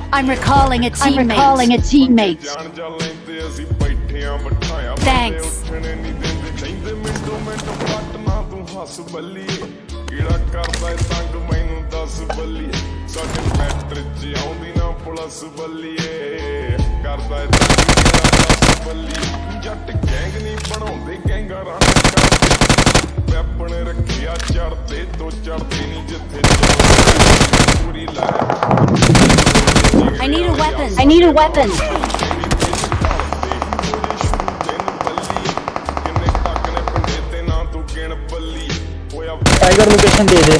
I'm recalling a teammate. Thanks. I need a weapon. Tiger location they they.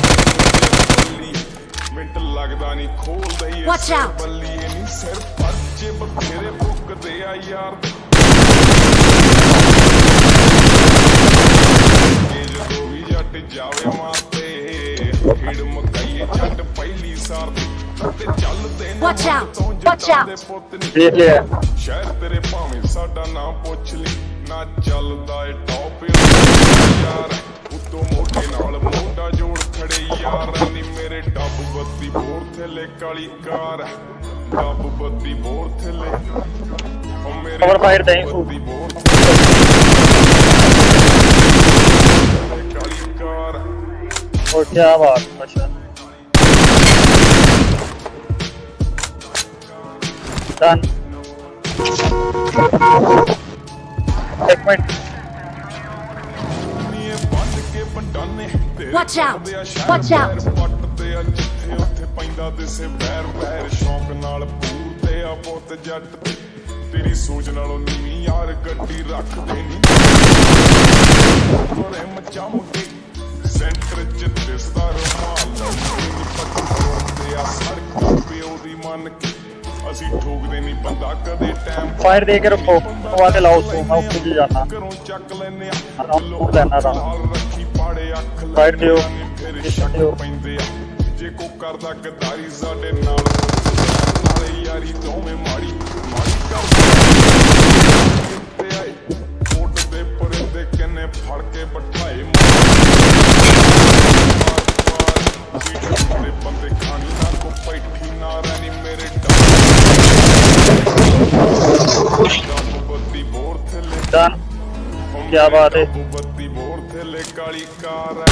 Watch out. Watch out. Watch out. देख लिया। शहर तेरे भावें साडा नाम पुछ ली ना चलदा ए टॉप यार उतो मोटे नाल मोटा जोड़ खड़े यार नी मेरे डब बत्ती बोर थले काली कार डब बत्ती बोर थले ओ मेरे कवर फायर दें काली कार और क्या बात अच्छा डन एक minute Watch out. Watch out. तेरी सोच नालों नीवी यार गड्डी रख देनी मचा मुंडी सेंटर च दिसदा रुमाल सड़क पे ओदी मन के ਅਸੀਂ ਠੋਕਦੇ ਨਹੀਂ ਬੰਦਾ ਕਦੇ ਟਾਈਮ फायर दे के रखो हवा के लाओ उसको मैं उसको जाना ਘਰੋਂ ਚੱਕ ਲੈਨੇ आराम लेना आराम ਰੱਖੀ ਪਾੜੇ ਅੱਖ फायर दियो ਫਿਰ दियो ਸ਼ੱਕ ਪੈਂਦੇ ਆ ਜੇ ਕੋ ਕਰਦਾ ਗਦਾਰੀ ਸਾਡੇ ਨਾਲ ਨਾਲੇ ਯਾਰੀ ਦੋਵੇਂ ਮਾੜੀ ਮਾੜੀ ਕਰਦੇ ਆਏ ਕੋਟ ਦੇ ਪਰਦੇ ਕਿੰਨੇ ਫੜ ਕੇ ਬਿਠਾਏ ਮੇਰੇ ਬੰਦੇ ਖਾਣੀ ਨਾ ਕੋ ਪੈਠੀ ਨਾ ਰਹਿਣੀ ਮੇਰੇ ਬੱਤੀ ਬੋਰ ਥੱਲੇ डन क्या बात है ਬੱਤੀ ਬੋਰ ਥੱਲੇ ਕਾਲੀ ਕਾਰ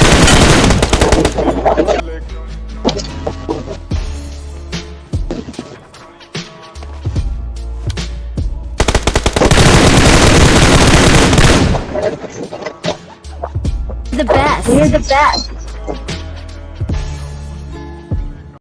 The best. We're the best.